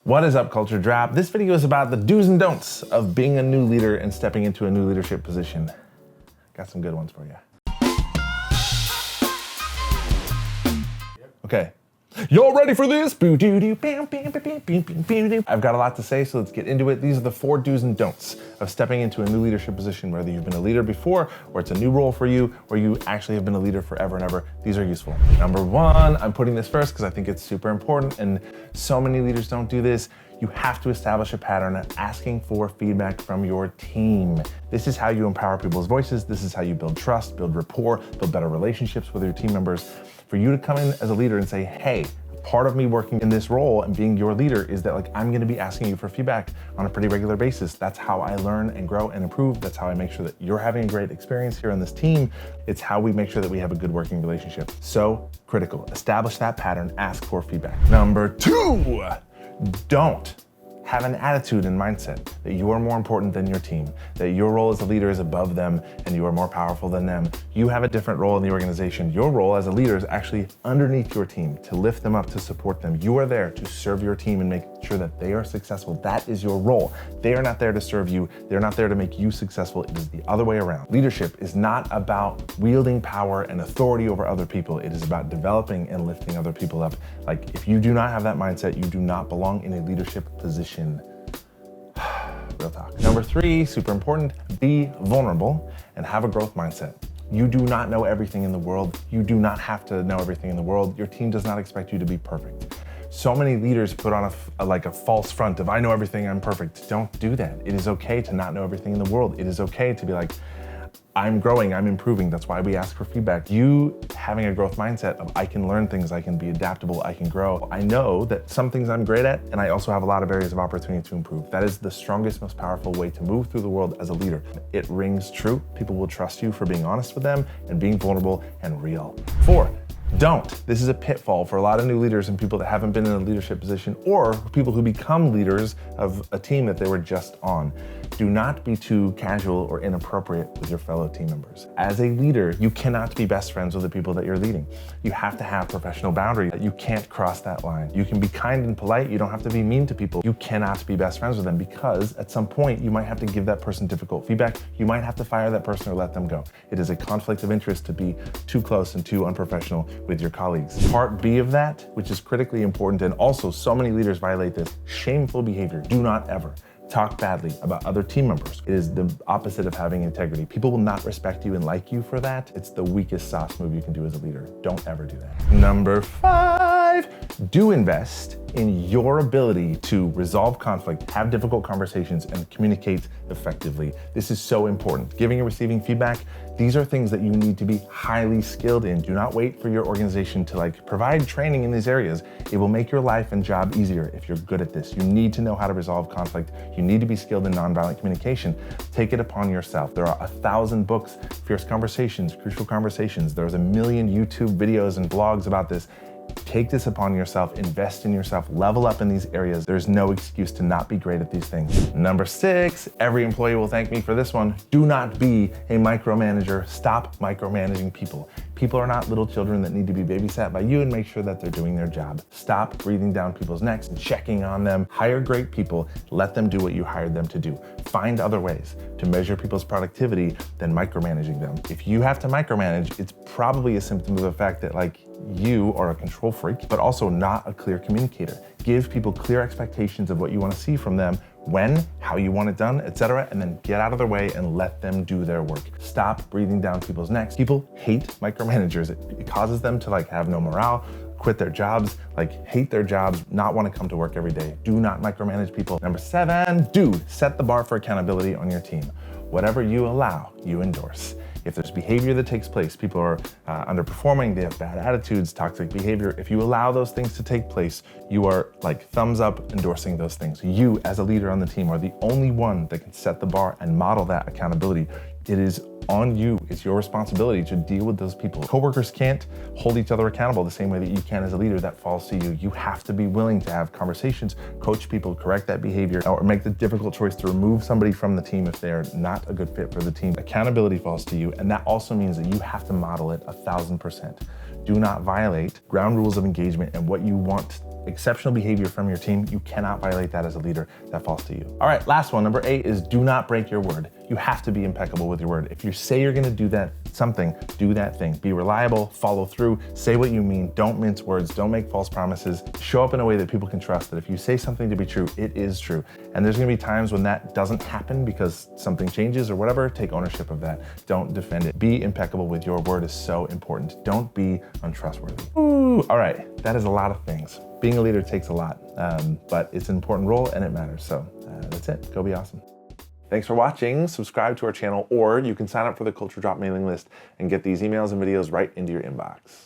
What is up, Culture Drop? This video is about the do's and don'ts of being a new leader and stepping into a new leadership position. Got some good ones for you. Okay. Y'all ready for this? I've got a lot to say, so let's get into it. These are the 4 do's and don'ts of stepping into a new leadership position, whether you've been a leader before, or it's a new role for you, or you actually have been a leader forever and ever. These are useful. Number 1, I'm putting this first because I think it's super important, and so many leaders don't do this. You have to establish a pattern of asking for feedback from your team. This is how you empower people's voices. This is how you build trust, build rapport, build better relationships with your team members. For you to come in as a leader and say, hey, part of me working in this role and being your leader is that I'm gonna be asking you for feedback on a pretty regular basis. That's how I learn and grow and improve. That's how I make sure that you're having a great experience here on this team. It's how we make sure that we have a good working relationship. So critical, establish that pattern, ask for feedback. Number 2, don't have an attitude and mindset that you are more important than your team, that your role as a leader is above them and you are more powerful than them. You have a different role in the organization. Your role as a leader is actually underneath your team, to lift them up, to support them. You are there to serve your team and make sure that they are successful. That is your role. They are not there to serve you. They're not there to make you successful. It is the other way around. Leadership is not about wielding power and authority over other people. It is about developing and lifting other people up. If you do not have that mindset, you do not belong in a leadership position. Real talk. Number 3, super important, be vulnerable and have a growth mindset. You do not know everything in the world. You do not have to know everything in the world. Your team does not expect you to be perfect. So many leaders put on a false front of, I know everything, I'm perfect. Don't do that. It is okay to not know everything in the world. It is okay to be like, I'm growing, I'm improving. That's why we ask for feedback. You having a growth mindset of I can learn things, I can be adaptable, I can grow. I know that some things I'm great at, and I also have a lot of areas of opportunity to improve. That is the strongest, most powerful way to move through the world as a leader. It rings true. People will trust you for being honest with them and being vulnerable and real. 4, don't. This is a pitfall for a lot of new leaders and people that haven't been in a leadership position, or people who become leaders of a team that they were just on. Do not be too casual or inappropriate with your fellow team members. As a leader, you cannot be best friends with the people that you're leading. You have to have professional boundaries. You can't cross that line. You can be kind and polite. You don't have to be mean to people. You cannot be best friends with them because at some point you might have to give that person difficult feedback. You might have to fire that person or let them go. It is a conflict of interest to be too close and too unprofessional with your colleagues. Part B of that, which is critically important, and also so many leaders violate this, shameful behavior. Do not ever talk badly about other team members. It is the opposite of having integrity. People will not respect you and like you for that. It's the weakest sauce move you can do as a leader. Don't ever do that. Number 5, do invest in your ability to resolve conflict, have difficult conversations, and communicate effectively. This is so important. Giving and receiving feedback, these are things that you need to be highly skilled in. Do not wait for your organization to provide training in these areas. It will make your life and job easier if you're good at this. You need to know how to resolve conflict. You need to be skilled in nonviolent communication. Take it upon yourself. There are 1,000 books, Fierce Conversations, Crucial Conversations. There's a million YouTube videos and blogs about this. Take this upon yourself, invest in yourself, level up in these areas. There's no excuse to not be great at these things. Number 6, every employee will thank me for this one. Do not be a micromanager. Stop micromanaging people. People are not little children that need to be babysat by you, and make sure that they're doing their job. Stop breathing down people's necks and checking on them. Hire great people. Let them do what you hired them to do. Find other ways to measure people's productivity than micromanaging them. If you have to micromanage, it's probably a symptom of the fact that you are a control freak, but also not a clear communicator. Give people clear expectations of what you want to see from them, when, how you want it done, etc., and then get out of their way and let them do their work. Stop breathing down people's necks. People hate micromanagers. It causes them to have no morale, quit their jobs, hate their jobs, not want to come to work every day. Do not micromanage people. Number 7, set the bar for accountability on your team. Whatever you allow, you endorse. If there's behavior that takes place, people are underperforming, they have bad attitudes, toxic behavior. If you allow those things to take place, you are thumbs up endorsing those things. You as a leader on the team are the only one that can set the bar and model that accountability. It is on you. It's your responsibility to deal with those people. Coworkers can't hold each other accountable the same way that you can as a leader. That falls to you. You have to be willing to have conversations, coach people, correct that behavior, or make the difficult choice to remove somebody from the team if they're not a good fit for the team. Accountability falls to you, and that also means that you have to model it 1,000%. Do not violate ground rules of engagement and what you want exceptional behavior from your team, you cannot violate that as a leader. That falls to you. All right, last one, number 8 is do not break your word. You have to be impeccable with your word. If you say you're gonna do something, do that thing. Be reliable, follow through, say what you mean, don't mince words, don't make false promises. Show up in a way that people can trust that if you say something to be true, it is true. And there's gonna be times when that doesn't happen because something changes or whatever. Take ownership of that. Don't defend it. Be impeccable with your word is so important. Don't be untrustworthy. Ooh, all right, that is a lot of things. Being a leader takes a lot, but it's an important role and it matters. So that's it. Go be awesome. Thanks for watching. Subscribe to our channel, or you can sign up for the Culture Drop mailing list and get these emails and videos right into your inbox.